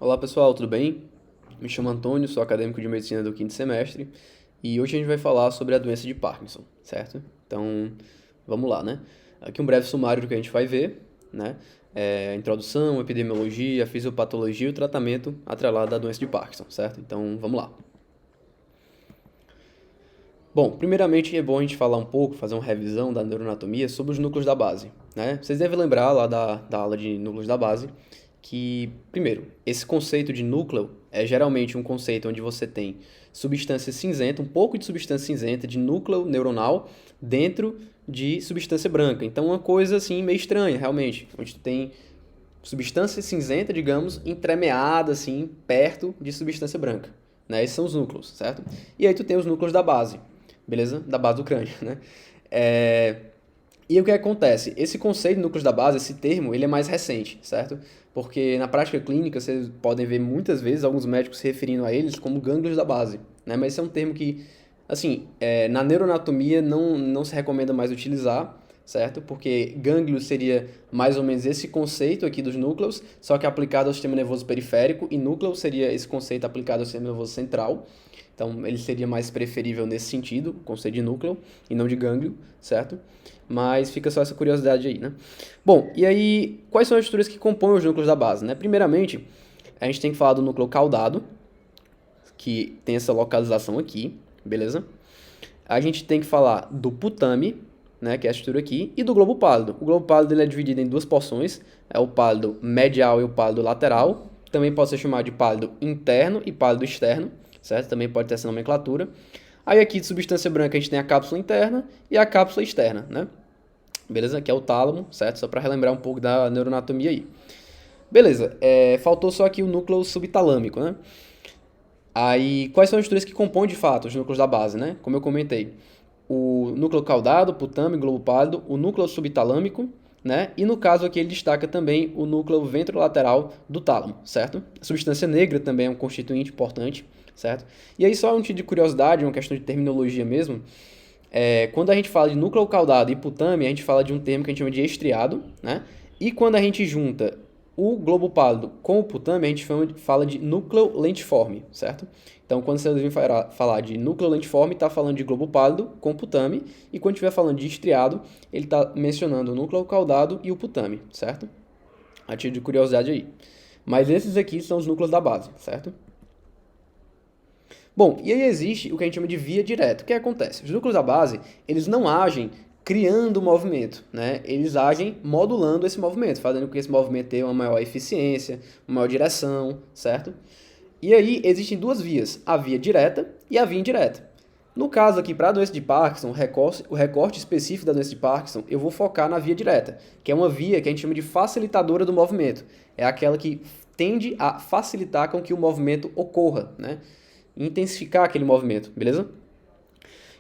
Olá pessoal, tudo bem? Me chamo Antônio, sou acadêmico de medicina do quinto semestre e hoje a gente vai falar sobre a doença de Parkinson, certo? Então, vamos lá, né? Aqui um breve sumário do que a gente vai ver, né? Introdução, epidemiologia, fisiopatologia e o tratamento atrelado à doença de Parkinson, certo? Então, vamos lá. Bom, primeiramente é bom a gente falar um pouco, fazer uma revisão da neuroanatomia sobre os núcleos da base, né? Vocês devem lembrar lá da aula de núcleos da base que, primeiro, esse conceito de núcleo é geralmente um conceito onde você tem substância cinzenta, um pouco de substância cinzenta de núcleo neuronal dentro de substância branca. Então, uma coisa assim meio estranha, realmente, onde tu tem substância cinzenta, digamos, entremeada assim, perto de substância branca, né? Esses são os núcleos, certo? E aí tu tem os núcleos da base, beleza? Da base do crânio, né? É... E o que acontece? Esse conceito de núcleos da base, esse termo, ele é mais recente, certo? Porque na prática clínica vocês podem ver muitas vezes alguns médicos se referindo a eles como gânglios da base, né? Mas esse é um termo que, assim, na neuroanatomia não se recomenda mais utilizar, certo? Porque gânglio seria mais ou menos esse conceito aqui dos núcleos, só que aplicado ao sistema nervoso periférico, e núcleo seria esse conceito aplicado ao sistema nervoso central. Então, ele seria mais preferível nesse sentido, o conceito de núcleo, e não de gânglio, certo? Mas fica só essa curiosidade aí, né? Bom, e aí, quais são as estruturas que compõem os núcleos da base, né? Primeiramente, a gente tem que falar do núcleo caudado, que tem essa localização aqui, beleza? A gente tem que falar do putame, né, que é a estrutura aqui, e do globo pálido. O globo pálido ele é dividido em duas porções, é o pálido medial e o pálido lateral. Também pode ser chamado de pálido interno e pálido externo, certo? Também pode ter essa nomenclatura. Aí aqui de substância branca a gente tem a cápsula interna e a cápsula externa, né? Beleza? Que é o tálamo, certo? Só para relembrar um pouco da neuroanatomia aí. Beleza, faltou só aqui o núcleo subtalâmico, né? Aí, quais são as estruturas que compõem de fato os núcleos da base, né? Como eu comentei, o núcleo caudado, putame, globo pálido, o núcleo subtalâmico, né? E no caso aqui ele destaca também o núcleo ventrolateral do tálamo, certo? A substância negra também é um constituinte importante, certo? E aí só um tipo de curiosidade, uma questão de terminologia mesmo, quando a gente fala de núcleo caudado e putame, a gente fala de um termo que a gente chama de estriado, né? E quando a gente junta o globo pálido com o putame, a gente fala de núcleo lentiforme, certo? Então, quando você ouvir falar de núcleo lentiforme, está falando de globo pálido com putame, e quando estiver falando de estriado, ele está mencionando o núcleo caudado e o putame, certo? A título de curiosidade aí. Mas esses aqui são os núcleos da base, certo? Bom, e aí existe o que a gente chama de via direta. O que acontece? Os núcleos da base, eles não agem criando movimento, né? Eles agem modulando esse movimento, fazendo com que esse movimento tenha uma maior eficiência, uma maior direção, certo? E aí existem duas vias, a via direta e a via indireta. No caso aqui, para a doença de Parkinson, o recorte específico da doença de Parkinson, eu vou focar na via direta, que é uma via que a gente chama de facilitadora do movimento. É aquela que tende a facilitar com que o movimento ocorra, né? Intensificar aquele movimento, beleza?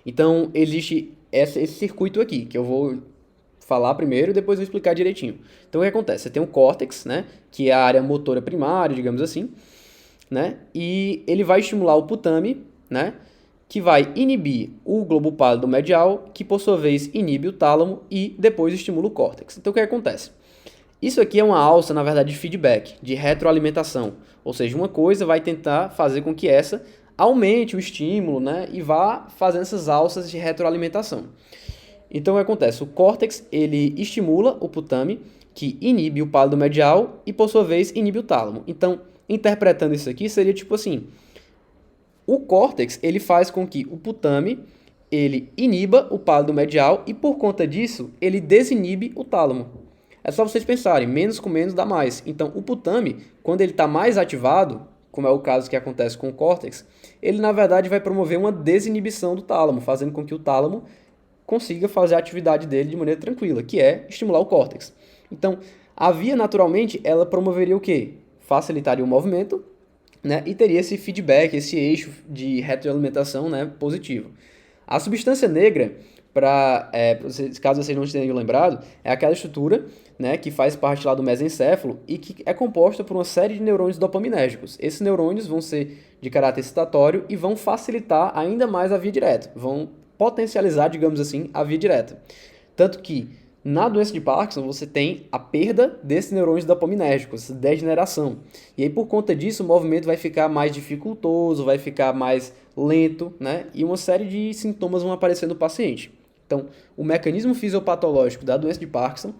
Então, existe esse circuito aqui, que eu vou falar primeiro e depois vou explicar direitinho. Então, o que acontece? Você tem o córtex, né, que é a área motora primária, digamos assim, né, e ele vai estimular o putame, né, que vai inibir o globo pálido medial, que por sua vez inibe o tálamo e depois estimula o córtex. Então, o que acontece? Isso aqui é uma alça, na verdade, de feedback, de retroalimentação. Ou seja, uma coisa vai tentar fazer com que essa aumente o estímulo, né, e vá fazendo essas alças de retroalimentação. Então, o que acontece? O córtex, ele estimula o putame, que inibe o pálido medial e, por sua vez, inibe o tálamo. Então, interpretando isso aqui, seria tipo assim, o córtex, ele faz com que o putame, ele iniba o pálido medial e, por conta disso, ele desinibe o tálamo. É só vocês pensarem, menos com menos dá mais. Então, o putame, quando ele está mais ativado, como é o caso que acontece com o córtex, ele na verdade vai promover uma desinibição do tálamo, fazendo com que o tálamo consiga fazer a atividade dele de maneira tranquila, que é estimular o córtex. Então, a via naturalmente, ela promoveria o quê? Facilitaria o movimento, né? E teria esse feedback, esse eixo de retroalimentação, né, positivo. A substância negra, caso vocês não tenham lembrado, é aquela estrutura, né, que faz parte lá do mesencéfalo e que é composta por uma série de neurônios dopaminérgicos. Esses neurônios vão ser de caráter excitatório e vão facilitar ainda mais a via direta, vão potencializar, digamos assim, a via direta. Tanto que Na doença de Parkinson, você tem a perda desses neurônios dopaminérgicos, essa degeneração. E aí, por conta disso, o movimento vai ficar mais dificultoso, vai ficar mais lento, né? E uma série de sintomas vão aparecer no paciente. Então, o mecanismo fisiopatológico da doença de Parkinson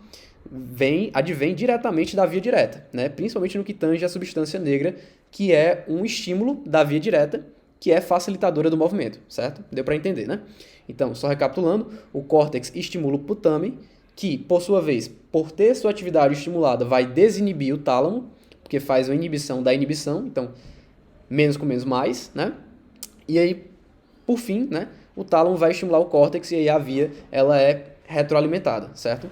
advém diretamente da via direta, né? Principalmente no que tange a substância negra, que é um estímulo da via direta, que é facilitadora do movimento, certo? Deu para entender, né? Então, só recapitulando, o córtex estimula o putame, que, por sua vez, por ter sua atividade estimulada, vai desinibir o tálamo, porque faz uma inibição da inibição, então, menos com menos mais, né? E aí, por fim, né, o tálamo vai estimular o córtex e aí a via, ela é retroalimentada, certo?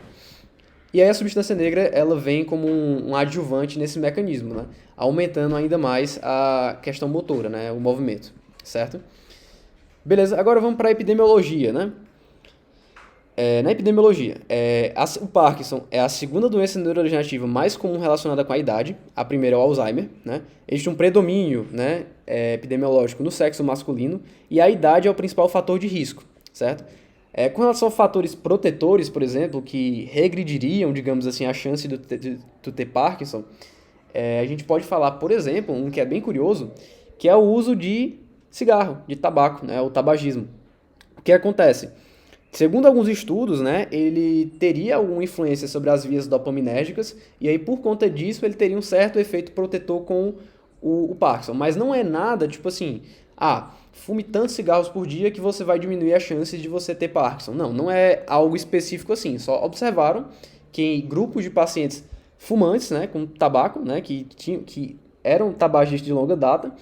E aí a substância negra, ela vem como um adjuvante nesse mecanismo, né? Aumentando ainda mais a questão motora, né? O movimento, certo? Beleza, agora vamos para a epidemiologia, né? Na epidemiologia, o Parkinson é a segunda doença neurodegenerativa mais comum relacionada com a idade. A primeira é o Alzheimer, né? Existe um predomínio, né, epidemiológico no sexo masculino e a idade é o principal fator de risco, certo? Com relação a fatores protetores, por exemplo, que regrediriam, digamos assim, a chance de tu ter Parkinson, a gente pode falar, por exemplo, um que é bem curioso, que é o uso de cigarro, de tabaco, né, o tabagismo. O que acontece? Segundo alguns estudos, né, ele teria alguma influência sobre as vias dopaminérgicas e aí por conta disso ele teria um certo efeito protetor com o Parkinson. Mas não é nada tipo assim, fume tantos cigarros por dia que você vai diminuir as chances de você ter Parkinson. Não, não é algo específico assim. Só observaram que em grupos de pacientes fumantes, né, com tabaco, né, que eram tabagistas de longa data,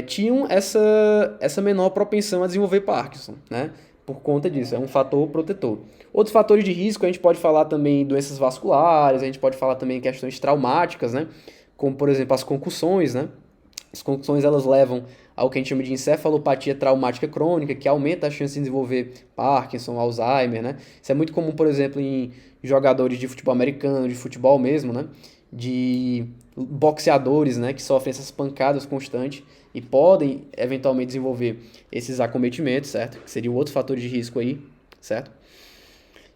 tinham essa menor propensão a desenvolver Parkinson, né? Por conta disso, é um fator protetor. Outros fatores de risco, a gente pode falar também em doenças vasculares, a gente pode falar também em questões traumáticas, né? Como, por exemplo, as concussões, né? As concussões, elas levam ao que a gente chama de encefalopatia traumática crônica, que aumenta a chance de desenvolver Parkinson, Alzheimer, né? Isso é muito comum, por exemplo, em jogadores de futebol americano, de futebol mesmo, né? De boxeadores, né? Que sofrem essas pancadas constantes e podem eventualmente desenvolver esses acometimentos, certo? Que seria o outro fator de risco aí, certo?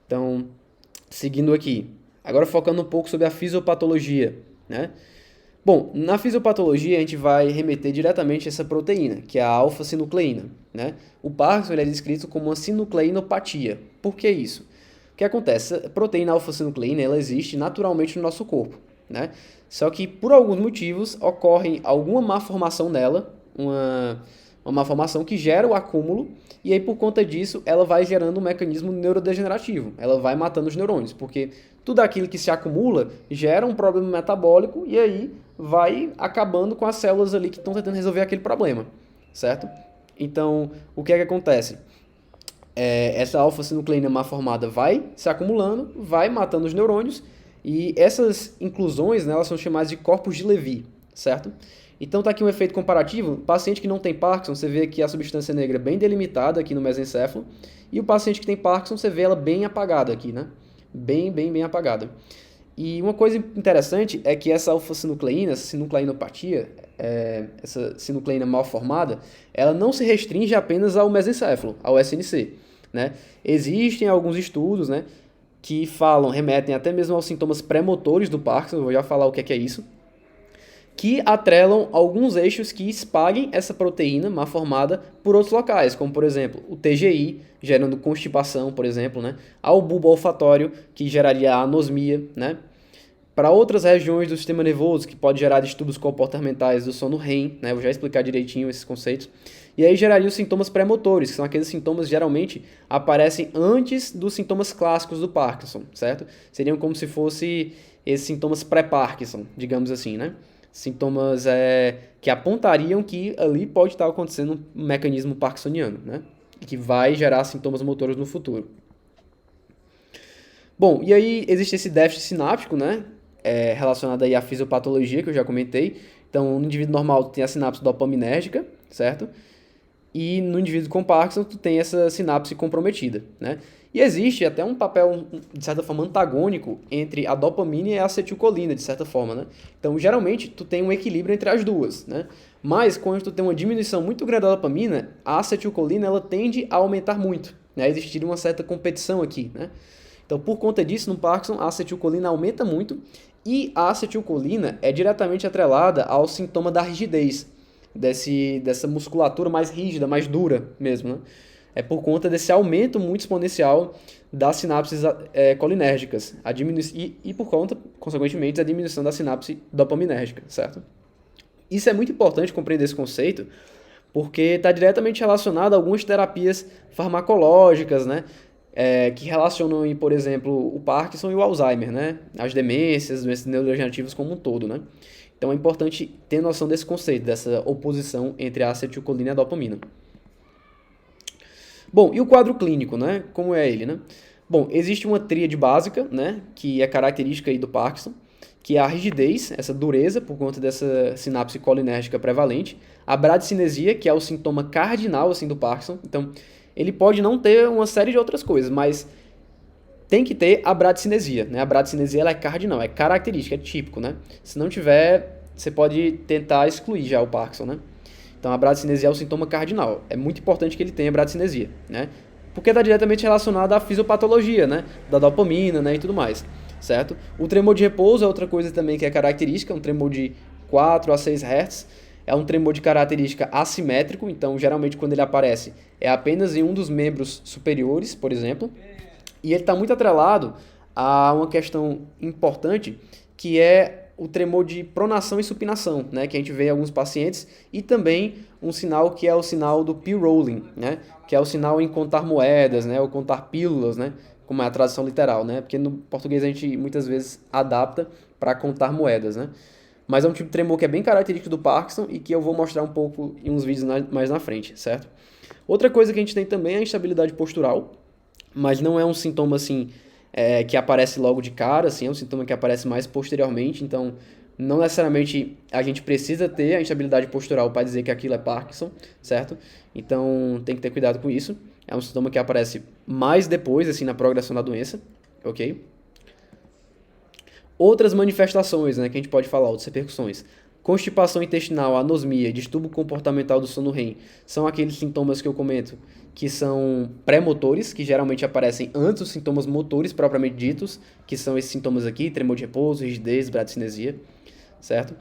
Então, seguindo aqui. Agora focando um pouco sobre a fisiopatologia, né? Bom, na fisiopatologia a gente vai remeter diretamente a essa proteína, que é a alfa-sinucleína, né? O Parkinson ele é descrito como uma sinucleinopatia. Por que isso? O que acontece? A proteína alfa-sinucleína ela existe naturalmente no nosso corpo, né? Só que por alguns motivos ocorre alguma malformação nela, uma malformação que gera o acúmulo, e aí por conta disso ela vai gerando um mecanismo neurodegenerativo, ela vai matando os neurônios, porque tudo aquilo que se acumula gera um problema metabólico e aí vai acabando com as células ali que estão tentando resolver aquele problema, certo? Então, o que é que acontece? Essa alfa-sinucleína mal formada vai se acumulando, vai matando os neurônios, e essas inclusões, né, elas são chamadas de corpos de Levy, certo? Então tá aqui um efeito comparativo. Paciente que não tem Parkinson, você vê aqui a substância negra bem delimitada aqui no mesencéfalo, e o paciente que tem Parkinson, você vê ela bem apagada aqui, né? Bem apagada. E uma coisa interessante é que essa alfa-sinucleína, essa sinucleinopatia, essa sinucleína mal formada, ela não se restringe apenas ao mesencéfalo, ao SNC, né? Existem alguns estudos, né, que remetem até mesmo aos sintomas pré-motores do Parkinson, eu vou já falar o que é isso, que atrelam alguns eixos que espalhem essa proteína mal formada por outros locais, como por exemplo o TGI, gerando constipação, por exemplo, né? Ao bulbo olfatório, que geraria a anosmia, né? Para outras regiões do sistema nervoso, que pode gerar distúrbios comportamentais do sono REM, né? Eu vou já explicar direitinho esses conceitos. E aí geraria os sintomas pré-motores, que são aqueles sintomas que geralmente aparecem antes dos sintomas clássicos do Parkinson, certo? Seriam como se fossem esses sintomas pré-Parkinson, digamos assim, né? Sintomas que apontariam que ali pode estar acontecendo um mecanismo parkinsoniano, né? Que vai gerar sintomas motores no futuro. Bom, e aí existe esse déficit sináptico, né? Relacionado aí à fisiopatologia, que eu já comentei. Então, no indivíduo normal, tu tem a sinapse dopaminérgica, certo? E no indivíduo com Parkinson, tu tem essa sinapse comprometida, né? E existe até um papel, de certa forma, antagônico entre a dopamina e a acetilcolina, de certa forma, né? Então, geralmente, tu tem um equilíbrio entre as duas, né? Mas, quando tu tem uma diminuição muito grande da dopamina, a acetilcolina, ela tende a aumentar muito, né? Existir uma certa competição aqui, né? Então, por conta disso, no Parkinson, a acetilcolina aumenta muito e a acetilcolina é diretamente atrelada ao sintoma da rigidez, dessa musculatura mais rígida, mais dura mesmo, né? É por conta desse aumento muito exponencial das sinapses colinérgicas e por conta, consequentemente, da diminuição da sinapse dopaminérgica, certo? Isso é muito importante compreender esse conceito, porque está diretamente relacionado a algumas terapias farmacológicas, né? Que relacionam, por exemplo, o Parkinson e o Alzheimer, né? As demências, doenças neurodegenerativas como um todo, né? Então é importante ter noção desse conceito, dessa oposição entre a acetilcolina e a dopamina. Bom, e o quadro clínico, né? Como é ele, né? Bom, existe uma tríade básica, né? Que é característica aí do Parkinson, que é a rigidez, essa dureza por conta dessa sinapse colinérgica prevalente, a bradicinesia, que é o sintoma cardinal assim do Parkinson. Então, ele pode não ter uma série de outras coisas, mas tem que ter a bradicinesia, né? A bradicinesia ela é cardinal, é característica, é típico, né? Se não tiver, você pode tentar excluir já o Parkinson, né? Então, a bradicinesia é o sintoma cardinal. É muito importante que ele tenha bradicinesia, né? Porque está diretamente relacionado à fisiopatologia, né? Da dopamina, né? E tudo mais, certo? O tremor de repouso é outra coisa também que é característica, um tremor de 4 a 6 Hz. É um tremor de característica assimétrico, então, geralmente, quando ele aparece, é apenas em um dos membros superiores, por exemplo. E ele está muito atrelado a uma questão importante, que é o tremor de pronação e supinação, né, que a gente vê em alguns pacientes, e também um sinal que é o sinal do P-rolling, né, que é o sinal em contar moedas, né, ou contar pílulas, né, como é a tradução literal, né, porque no português a gente muitas vezes adapta para contar moedas, né. Mas é um tipo de tremor que é bem característico do Parkinson e que eu vou mostrar um pouco em uns vídeos mais na frente, certo? Outra coisa que a gente tem também é a instabilidade postural, mas não é um sintoma assim que aparece logo de cara, assim, é um sintoma que aparece mais posteriormente, então não necessariamente a gente precisa ter a instabilidade postural para dizer que aquilo é Parkinson, certo? Então tem que ter cuidado com isso. É um sintoma que aparece mais depois, assim, na progressão da doença, ok? Outras manifestações, né, que a gente pode falar, outras repercussões. Constipação intestinal, anosmia, distúrbio comportamental do sono REM são aqueles sintomas que eu comento que são pré-motores, que geralmente aparecem antes dos sintomas motores propriamente ditos, que são esses sintomas aqui, tremor de repouso, rigidez, bradicinesia, certo?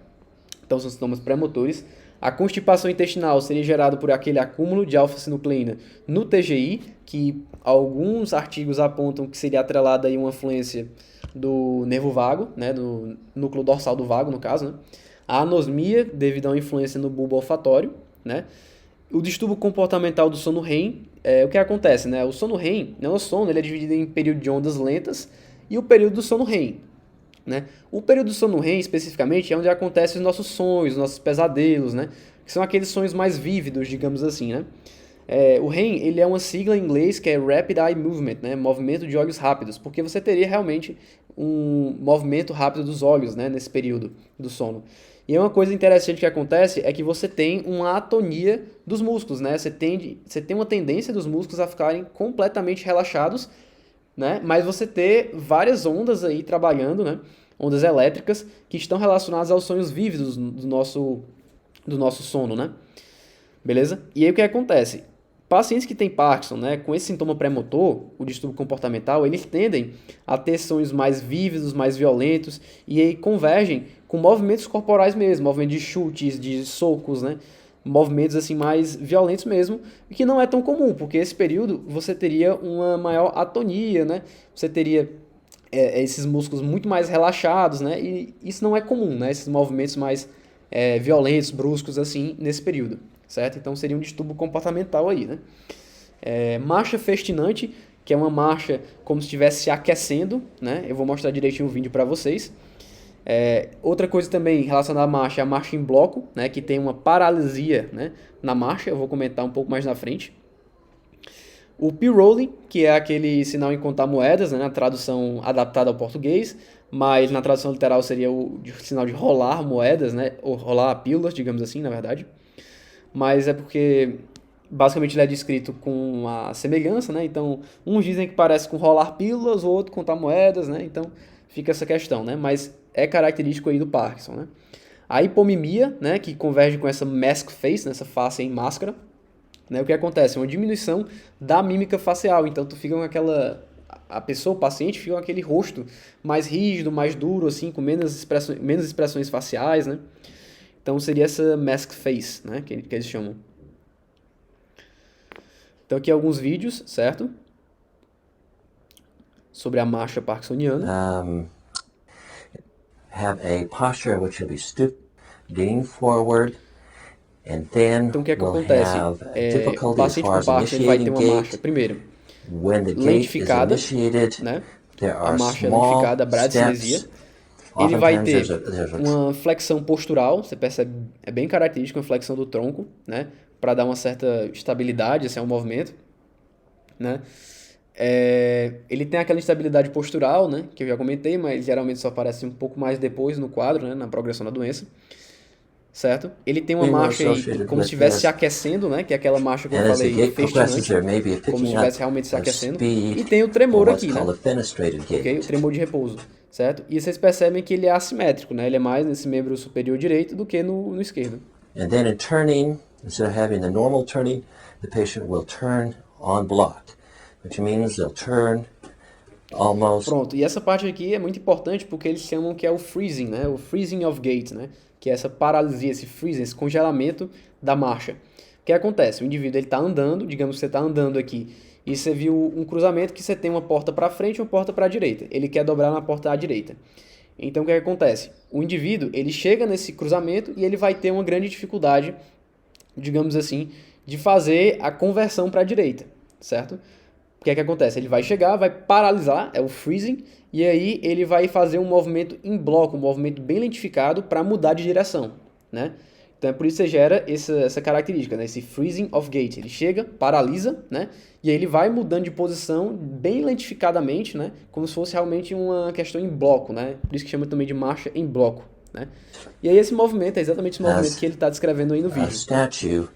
Então são sintomas pré-motores. A constipação intestinal seria gerada por aquele acúmulo de alfa-sinucleína no TGI, que alguns artigos apontam que seria atrelada aí uma influência do nervo vago, né, do núcleo dorsal do vago, no caso, né? A anosmia, devido a uma influência no bulbo olfatório, né? O distúrbio comportamental do sono REM, o que acontece, né? O sono REM, né, o sono, ele é dividido em período de ondas lentas e o período do sono REM, né? O período do sono REM, especificamente, é onde acontecem os nossos sonhos, os nossos pesadelos, né? Que são aqueles sonhos mais vívidos, digamos assim, né? O REM, ele é uma sigla em inglês que é Rapid Eye Movement, né? Movimento de olhos rápidos, porque você teria realmente um movimento rápido dos olhos, né? Nesse período do sono. E uma coisa interessante que acontece é que você tem uma atonia dos músculos, né? Você tem uma tendência dos músculos a ficarem completamente relaxados, né? Mas você ter várias ondas aí trabalhando, né? Ondas elétricas que estão relacionadas aos sonhos vívidos do nosso sono, né? Beleza? E aí o que acontece? Pacientes que têm Parkinson, né, com esse sintoma pré-motor, o distúrbio comportamental, eles tendem a ter sonhos mais vívidos, mais violentos, e aí convergem com movimentos corporais mesmo, movimentos de chutes, de socos, né, movimentos assim mais violentos mesmo, e que não é tão comum, porque esse período você teria uma maior atonia, né, você teria esses músculos muito mais relaxados, né, e isso não é comum, né, esses movimentos mais violentos, bruscos assim, nesse período. Certo? Então seria um distúrbio comportamental aí, né? Marcha festinante, que é uma marcha como se estivesse se aquecendo, né? Eu vou mostrar direitinho o vídeo para vocês. Outra coisa também relacionada à marcha é a marcha em bloco, né? Que tem uma paralisia, né, na marcha, eu vou comentar um pouco mais na frente. O P-rolling, que é aquele sinal em contar moedas, né, na tradução adaptada ao português, mas na tradução literal seria o sinal de rolar moedas, né? Ou rolar pílulas, digamos assim, na verdade. Mas é porque basicamente ele é descrito com uma semelhança, né? Então, uns dizem que parece com rolar pílulas, o outro contar moedas, né? Então, fica essa questão, né? Mas é característico aí do Parkinson, né? A hipomimia, né, que converge com essa mask face, nessa face em máscara, né? O que acontece? Uma diminuição da mímica facial, então tu fica com a pessoa, o paciente, fica com aquele rosto mais rígido, mais duro, assim, com menos expressões faciais, né? Então seria essa mask face, né, que eles chamam. Então aqui alguns vídeos, certo? Sobre a marcha parkinsoniana. Have a posture which will be stooped, leaning forward, and then Então o que é que we'll acontece? have O difficulty as paciente far com as Parkinson ele vai ter initiating uma marcha, gait. primeiro, When the gait is lentificada, initiated, né? there A are marcha small lentificada, bradicinesia. steps. Ele vai Oftentimes ter there's a uma flexão postural, você percebe, é bem característico a flexão do tronco, né? Para dar uma certa estabilidade assim, ao movimento, né? Ele tem aquela instabilidade postural, né? Que eu já comentei, mas geralmente só aparece um pouco mais depois no quadro, né? Na progressão da doença, certo? Ele tem uma more marcha aí associated como se with estivesse se this. aquecendo, né? Que é aquela marcha que eu And as the falei, gait progresses, festinante, there may be a como se picking up estivesse realmente se of aquecendo. speed, E tem o or tremor what's aqui, né? called a fenestrated Ok? O gait. tremor de repouso, certo? E vocês percebem que ele é assimétrico, né? Ele é mais nesse membro superior direito do que no esquerdo. And then in turning, instead of having the normal turning, the patient will turn en bloc, which means they'll turn almost. Pronto, e essa parte aqui é muito importante porque eles chamam que é o freezing, né? O freezing of gait, né? Que é essa paralisia, esse freezing, esse congelamento da marcha. O que acontece? O indivíduo ele está andando, digamos que você está andando aqui e você viu um cruzamento que você tem uma porta para frente e uma porta para a direita. Ele quer dobrar na porta à direita. Então o que acontece? O indivíduo ele chega nesse cruzamento e ele vai ter uma grande dificuldade, digamos assim, de fazer a conversão para a direita, certo? O que é que acontece? Ele vai chegar, vai paralisar, é o freezing, e aí ele vai fazer um movimento em bloco, um movimento bem lentificado para mudar de direção, né? Então é por isso que você gera essa característica, né? Esse freezing of gait. Ele chega, paralisa, né? E aí ele vai mudando de posição bem lentificadamente, né? Como se fosse realmente uma questão em bloco, né? Por isso que chama também de marcha em bloco, né? E aí esse movimento é exatamente esse movimento que ele está descrevendo aí no A vídeo, statue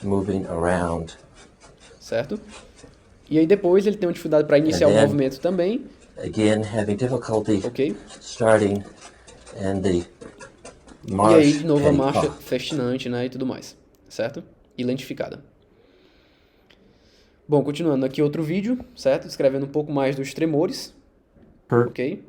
moving around. certo? E aí depois ele tem uma dificuldade para iniciar o then- movimento também, Again, having difficulty ok? starting and the E march aí de novo a getting marcha off. festinante, né? E tudo mais, certo? E lentificada. Bom, continuando aqui outro vídeo, certo? Descrevendo um pouco mais dos tremores, ok?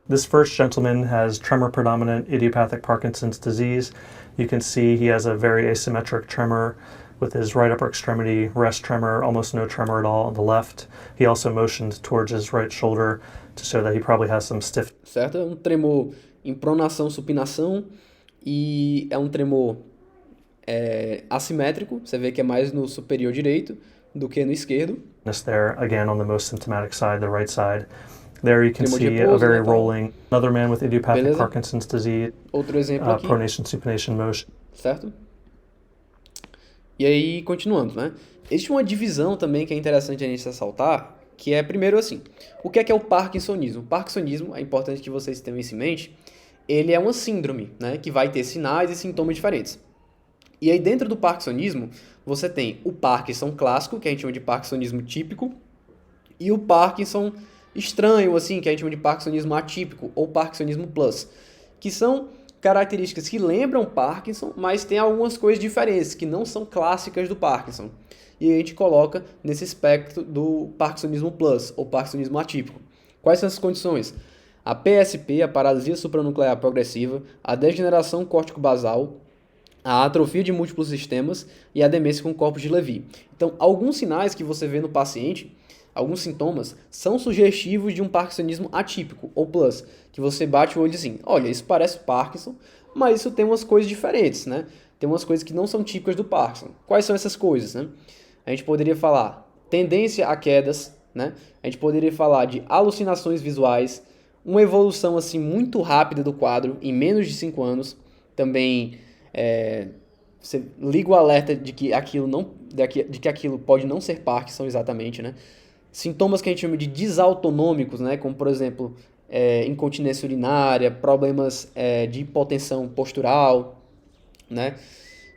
This first gentleman has tremor predominant idiopathic Parkinson's disease. You can see he has a very asymmetric tremor with his right upper extremity rest tremor, almost no tremor at all on the left. He also motioned towards his right shoulder to show that he probably has some stiff. Certo? É um tremor em pronação, supinação e é um tremor assimétrico. Você vê que é mais no superior direito do que no esquerdo. There, again on the most symptomatic side, the right side. There you can Tremor de see a repouso, very né, tá? rolling. Another man with idiopathic Beleza. Parkinson's disease, Outro exemplo aqui, pronation supination motion. certo? E aí, continuando, né? Existe uma divisão também que é interessante a gente ressaltar, que é, primeiro, assim, o que é o parkinsonismo? O parkinsonismo, é importante que vocês tenham isso em mente, ele é uma síndrome, né? Que vai ter sinais e sintomas diferentes. E aí, dentro do parkinsonismo, você tem o Parkinson clássico, que a gente chama de parkinsonismo típico, e o Parkinson estranho, assim, que a gente chama de parkinsonismo atípico, ou parkinsonismo plus, que são características que lembram Parkinson, mas tem algumas coisas diferentes, que não são clássicas do Parkinson. E a gente coloca nesse espectro do parkinsonismo plus, ou parkinsonismo atípico. Quais são essas condições? A PSP, a paralisia supranuclear progressiva, a degeneração córtico-basal, a atrofia de múltiplos sistemas e a demência com corpos de Levy. Então, alguns sinais que você vê no paciente, alguns sintomas, são sugestivos de um parkinsonismo atípico, ou plus, que você bate o olho e diz assim, olha, isso parece Parkinson, mas isso tem umas coisas diferentes, né? Tem umas coisas que não são típicas do Parkinson. Quais são essas coisas, né? A gente poderia falar tendência a quedas, né? A gente poderia falar de alucinações visuais, uma evolução assim muito rápida do quadro em menos de 5 anos, também você liga o alerta de que aquilo pode não ser Parkinson exatamente, né? Sintomas que a gente chama de desautonômicos, né? Como, por exemplo, incontinência urinária, problemas de hipotensão postural, né?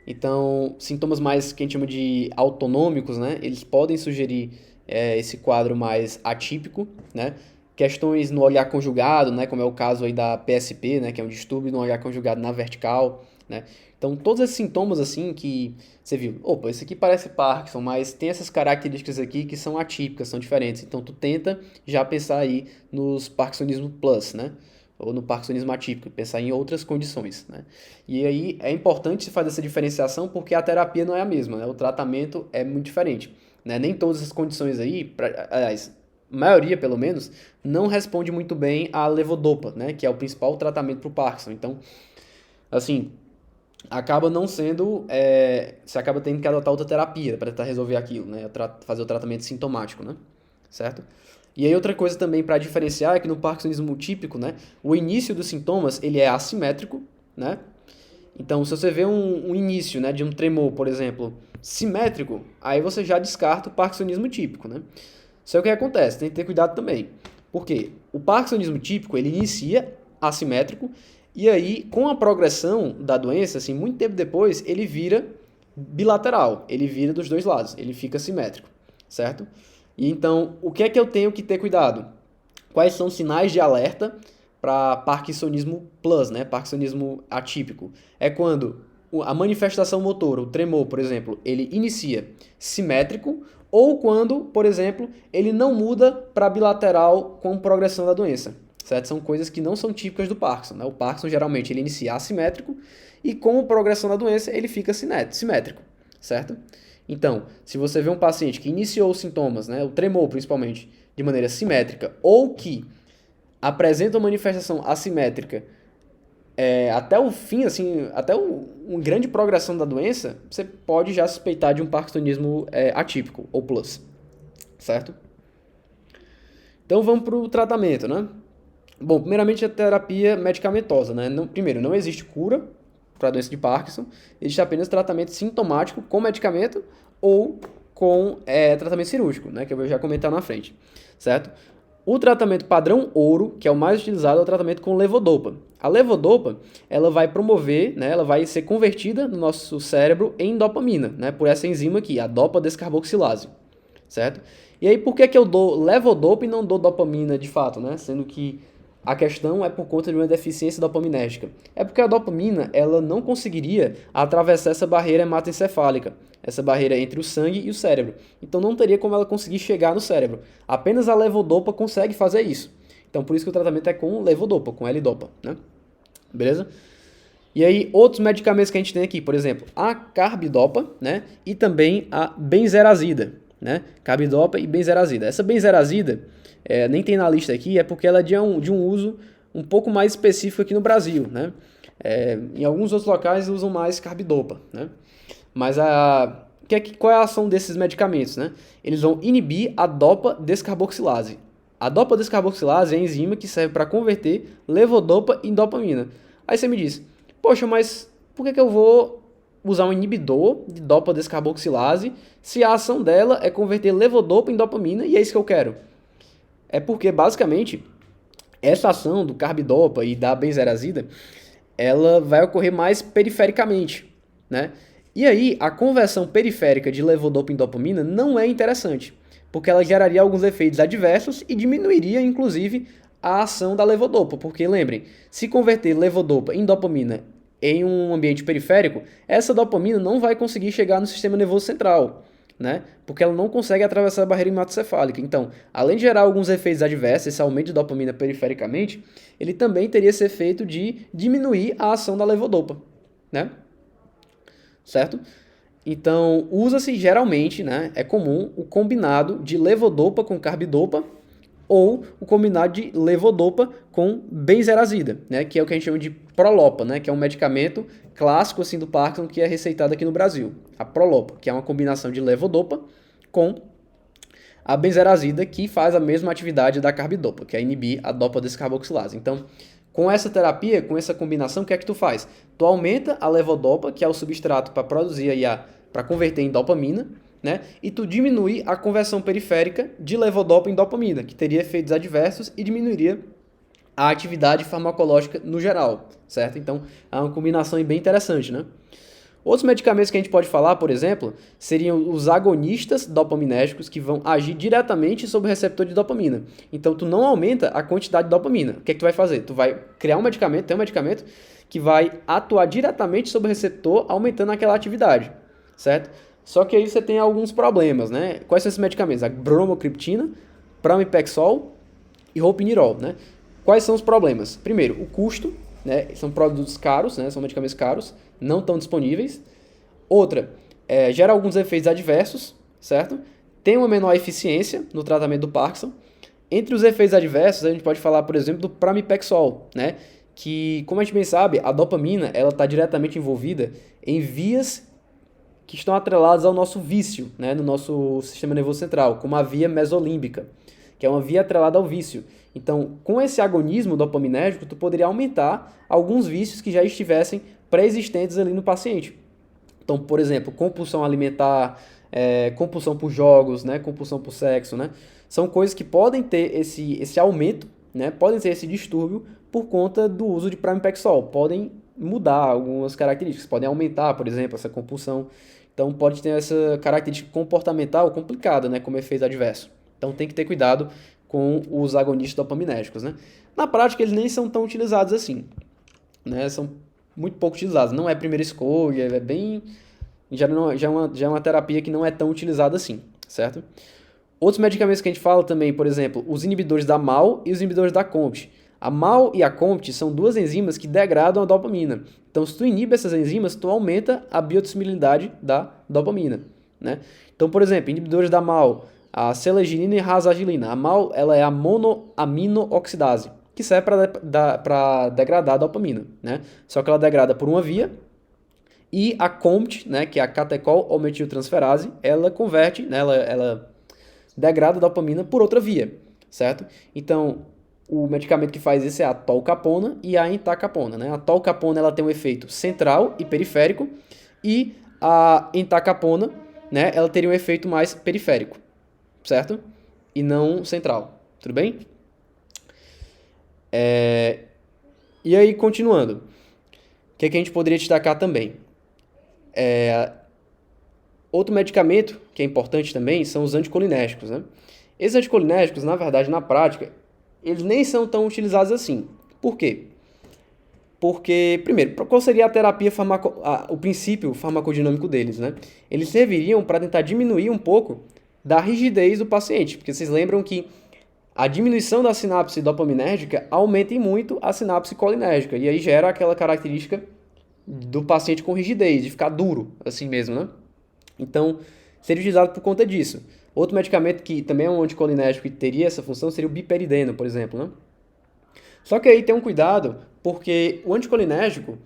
Então, sintomas mais que a gente chama de autonômicos, né? Eles podem sugerir esse quadro mais atípico, né? Questões no olhar conjugado, né? Como é o caso aí da PSP, né? Que é um distúrbio no olhar conjugado na vertical. né? Então, todos esses sintomas, assim, que você viu, opa, esse aqui parece Parkinson, mas tem essas características aqui que são atípicas, são diferentes. Então, tu tenta já pensar aí nos Parkinsonismo Plus, né? Ou no Parkinsonismo atípico, pensar em outras condições, né? E aí é importante se fazer essa diferenciação porque a terapia não é a mesma, né? O tratamento é muito diferente, né? Nem todas essas condições aí, aliás, a maioria pelo menos, não responde muito bem à levodopa, né? Que é o principal tratamento para o Parkinson. Então, assim, acaba não sendo, você acaba tendo que adotar outra terapia para tentar resolver aquilo, né? Fazer o tratamento sintomático, né? Certo? E aí outra coisa também para diferenciar é que no parkinsonismo típico, né, o início dos sintomas ele é assimétrico, né? Então, se você vê um início, né, de um tremor, por exemplo, simétrico, aí você já descarta o parkinsonismo típico, né? Só que o que acontece? Tem que ter cuidado também. Por quê? O parkinsonismo típico, ele inicia assimétrico e aí, com a progressão da doença, assim, muito tempo depois, ele vira bilateral, ele vira dos dois lados, ele fica simétrico, certo? E então, o que é que eu tenho que ter cuidado? Quais são os sinais de alerta para parkinsonismo plus, né? Parkinsonismo atípico? É quando a manifestação motora, o tremor, por exemplo, ele inicia simétrico ou quando, por exemplo, ele não muda para bilateral com progressão da doença, certo? São coisas que não são típicas do Parkinson, né? O Parkinson geralmente ele inicia assimétrico e com a progressão da doença ele fica simétrico, certo? Então, se você vê um paciente que iniciou os sintomas, né, o tremor principalmente, de maneira simétrica, ou que apresenta uma manifestação assimétrica até o fim, assim, até uma grande progressão da doença, você pode já suspeitar de um parkinsonismo atípico, ou plus, certo? Então vamos para o tratamento, né? Bom, primeiramente a terapia medicamentosa, né? Primeiro, não existe cura para a doença de Parkinson, existe apenas tratamento sintomático com medicamento ou com tratamento cirúrgico, né, que eu vou já comentar na frente, certo? O tratamento padrão ouro, que é o mais utilizado, é o tratamento com levodopa. A levodopa, ela vai promover, né, ela vai ser convertida no nosso cérebro em dopamina, né, por essa enzima aqui, a dopa-descarboxilase, certo? E aí, por que que eu dou levodopa e não dou dopamina de fato, né, sendo que a questão é por conta de uma deficiência dopaminérgica. É porque a dopamina ela não conseguiria atravessar essa barreira hematoencefálica, essa barreira entre o sangue e o cérebro. Então não teria como ela conseguir chegar no cérebro. Apenas a levodopa consegue fazer isso. Então por isso que o tratamento é com levodopa, com L-dopa, né? Beleza? E aí outros medicamentos que a gente tem aqui, por exemplo, a carbidopa, né? E também a benzerazida, né? Carbidopa e benzerazida. Essa benzerazida nem tem na lista aqui, é porque ela é de um uso um pouco mais específico aqui no Brasil, né? Em alguns outros locais usam mais carbidopa, né? Mas qual é a ação desses medicamentos, né? Eles vão inibir a dopa-descarboxilase. A dopa-descarboxilase é a enzima que serve para converter levodopa em dopamina. Aí você me diz, poxa, mas por que eu vou usar um inibidor de dopa-descarboxilase se a ação dela é converter levodopa em dopamina e é isso que eu quero? É porque, basicamente, essa ação do carbidopa e da benzerazida, ela vai ocorrer mais perifericamente, né? E aí, a conversão periférica de levodopa em dopamina não é interessante, porque ela geraria alguns efeitos adversos e diminuiria, inclusive, a ação da levodopa. Porque, lembrem, se converter levodopa em dopamina em um ambiente periférico, essa dopamina não vai conseguir chegar no sistema nervoso central, né? Porque ela não consegue atravessar a barreira hematocefálica. Então, além de gerar alguns efeitos adversos, esse aumento de dopamina perifericamente, ele também teria esse efeito de diminuir a ação da levodopa, né? Certo? Então, usa-se geralmente, né? É comum o combinado de levodopa com carbidopa ou o combinado de levodopa com benzerazida, né? Que é o que a gente chama de Prolopa, né? Que é um medicamento clássico assim do Parkinson que é receitado aqui no Brasil, a Prolopa, que é uma combinação de levodopa com a benzerazida, que faz a mesma atividade da carbidopa, que é inibir a dopa-descarboxilase. Então, com essa terapia, com essa combinação, o que é que tu faz? Tu aumenta a levodopa, que é o substrato para produzir aí para converter em dopamina, né? E tu diminui a conversão periférica de levodopa em dopamina, que teria efeitos adversos e diminuiria a atividade farmacológica no geral, certo? Então, é uma combinação bem interessante, né? Outros medicamentos que a gente pode falar, por exemplo, seriam os agonistas dopaminérgicos, que vão agir diretamente sobre o receptor de dopamina. Então, tu não aumenta a quantidade de dopamina. O que é que tu vai fazer? Tu vai criar um medicamento, tem um medicamento que vai atuar diretamente sobre o receptor, aumentando aquela atividade, certo? Só que aí você tem alguns problemas, né? Quais são esses medicamentos? A bromocriptina, pramipexol e ropinirol, né? Quais são os problemas? Primeiro, o custo, né? São produtos caros, né? São medicamentos caros, não tão disponíveis. Outra, gera alguns efeitos adversos, certo? Tem uma menor eficiência no tratamento do Parkinson. Entre os efeitos adversos, a gente pode falar, por exemplo, do pramipexol, né? Que, como a gente bem sabe, a dopamina ela está diretamente envolvida em vias que estão atreladas ao nosso vício, né? No nosso sistema nervoso central, como a via mesolímbica, que é uma via atrelada ao vício. Então, com esse agonismo dopaminérgico, tu poderia aumentar alguns vícios que já estivessem pré-existentes ali no paciente. Então, por exemplo, compulsão alimentar, compulsão por jogos, né, compulsão por sexo, né, são coisas que podem ter esse aumento, né, podem ter esse distúrbio por conta do uso de pramipexol. Podem mudar algumas características, podem aumentar, por exemplo, essa compulsão. Então, pode ter essa característica comportamental complicada, né, como efeito adverso. Então, tem que ter cuidado com os agonistas dopaminérgicos, né. Na prática, eles nem são tão utilizados assim, né, são muito pouco utilizados. Não é primeira escolha, é bem... Já é uma terapia que não é tão utilizada assim, certo? Outros medicamentos que a gente fala também, por exemplo, os inibidores da MAO e os inibidores da COMT. A MAO e a COMT são duas enzimas que degradam a dopamina. Então, se tu inibe essas enzimas, tu aumenta a biodisponibilidade da dopamina, né? Então, por exemplo, inibidores da MAO, a seleginina e a rasagilina. A MAO, ela é a monoaminooxidase, que serve para degradar a dopamina, né? Só que ela degrada por uma via, e a COMT, né, que é a catecol ou metiltransferase, ela converte, né, ela degrada a dopamina por outra via, certo? Então, o medicamento que faz isso é a tolcapona e a entacapona, né? A tolcapona ela tem um efeito central e periférico, e a entacapona, né, ela teria um efeito mais periférico, certo? E não central, tudo bem? E aí, continuando, o que a gente poderia destacar também? Outro medicamento que é importante também são os anticolinérgicos, né? Esses anticolinérgicos, na verdade, na prática, eles nem são tão utilizados assim. Por quê? Porque, primeiro, qual seria a terapia o princípio farmacodinâmico deles, né? Eles serviriam para tentar diminuir um pouco da rigidez do paciente, porque vocês lembram que a diminuição da sinapse dopaminérgica aumenta em muito a sinapse colinérgica, e aí gera aquela característica do paciente com rigidez, de ficar duro, assim mesmo, né? Então, seria utilizado por conta disso. Outro medicamento que também é um anticolinérgico e teria essa função seria o biperideno, por exemplo, né? Só que aí tem um cuidado, porque o anticolinérgico,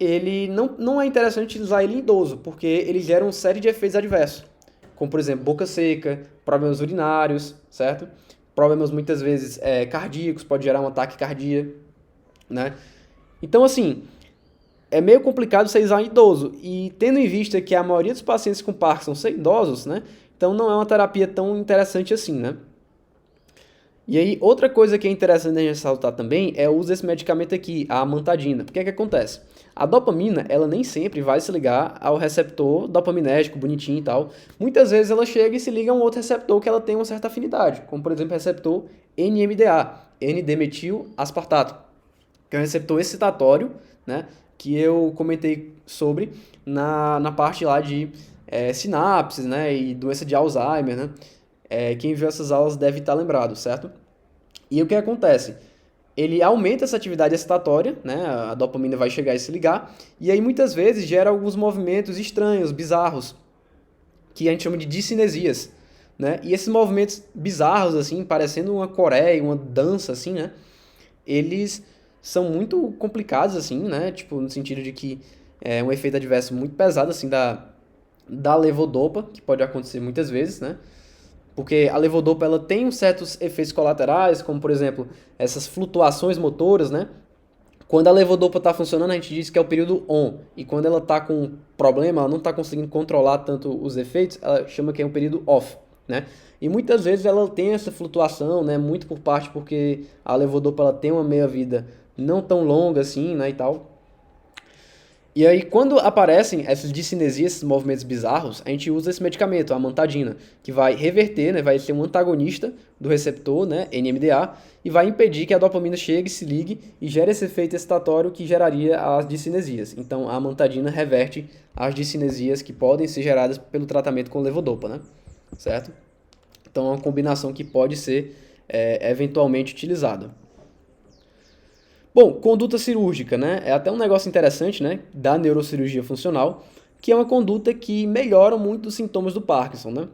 ele não é interessante utilizar ele em idoso, porque ele gera uma série de efeitos adversos, como, por exemplo, boca seca, problemas urinários, certo? Problemas, muitas vezes, cardíacos, pode gerar um ataque cardíaco, né? Então, assim, é meio complicado você usar em idoso, e tendo em vista que a maioria dos pacientes com Parkinson são idosos, né? Então não é uma terapia tão interessante assim, né? E aí, outra coisa que é interessante a gente ressaltar também é o uso desse medicamento aqui, a amantadina. Porque é que acontece? A dopamina, ela nem sempre vai se ligar ao receptor dopaminérgico, bonitinho e tal. Muitas vezes ela chega e se liga a um outro receptor que ela tem uma certa afinidade, como por exemplo o receptor NMDA, N-demetil-aspartato, que é um receptor excitatório, né? Que eu comentei sobre na parte lá de sinapses, né, e doença de Alzheimer, né? Quem viu essas aulas deve estar lembrado, certo? E o que acontece? Ele aumenta essa atividade excitatória, né? A dopamina vai chegar e se ligar, e aí muitas vezes gera alguns movimentos estranhos, bizarros, que a gente chama de discinesias, né? E esses movimentos bizarros, assim, parecendo uma coreia, uma dança, assim, né? Eles são muito complicados, assim, né? Tipo, no sentido de que é um efeito adverso muito pesado, assim, da levodopa, que pode acontecer muitas vezes, né? Porque a levodopa, ela tem certos efeitos colaterais, como, por exemplo, essas flutuações motoras, né? Quando a levodopa está funcionando, a gente diz que é o período on. E quando ela está com problema, ela não está conseguindo controlar tanto os efeitos, ela chama que é um período off, né? E muitas vezes ela tem essa flutuação, né? Muito por parte porque a levodopa ela tem uma meia-vida não tão longa assim, né? E tal. E aí, quando aparecem essas discinesias, esses movimentos bizarros, a gente usa esse medicamento, a amantadina, que vai reverter, né, vai ser um antagonista do receptor, né, NMDA, e vai impedir que a dopamina chegue, se ligue e gere esse efeito excitatório que geraria as discinesias. Então, a amantadina reverte as discinesias que podem ser geradas pelo tratamento com levodopa, né, certo? Então, é uma combinação que pode ser eventualmente utilizada. Bom, conduta cirúrgica, né? É até um negócio interessante, né? Da neurocirurgia funcional, que é uma conduta que melhora muito os sintomas do Parkinson, né?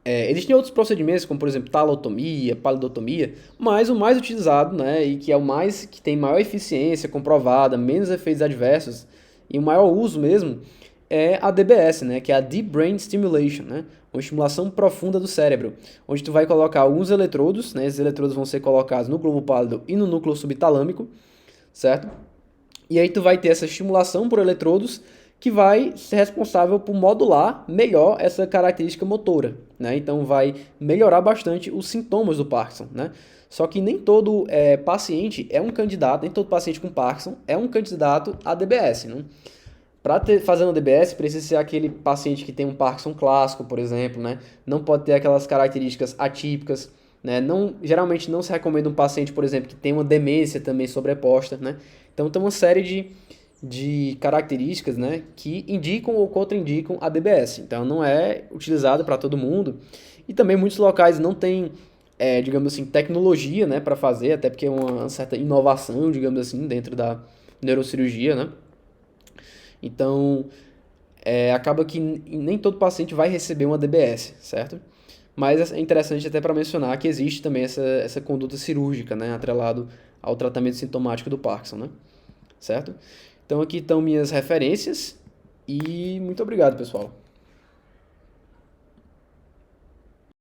Existem outros procedimentos, como por exemplo talotomia, palidotomia, mas o mais utilizado, né, e que é o mais que tem maior eficiência comprovada, menos efeitos adversos e o maior uso mesmo, é a DBS, né, que é a Deep Brain Stimulation, né, uma estimulação profunda do cérebro, onde tu vai colocar alguns eletrodos, né, esses eletrodos vão ser colocados no globo pálido e no núcleo subtalâmico, certo? E aí tu vai ter essa estimulação por eletrodos que vai ser responsável por modular melhor essa característica motora, né? Então vai melhorar bastante os sintomas do Parkinson, né? Só que nem todo paciente é um candidato, nem todo paciente com Parkinson é um candidato a DBS, né? Para fazer uma DBS, precisa ser aquele paciente que tem um Parkinson clássico, por exemplo, né? Não pode ter aquelas características atípicas, né? Não, geralmente não se recomenda um paciente, por exemplo, que tem uma demência também sobreposta, né? Então tem uma série de características, né, que indicam ou contraindicam a DBS. Então não é utilizado para todo mundo. E também muitos locais não têm, digamos assim, tecnologia, né, para fazer, até porque é uma certa inovação, digamos assim, dentro da neurocirurgia, né? Então, acaba que nem todo paciente vai receber uma DBS, certo? Mas é interessante até para mencionar que existe também essa conduta cirúrgica, né, atrelado ao tratamento sintomático do Parkinson, né? Certo? Então aqui estão minhas referências e muito obrigado, pessoal.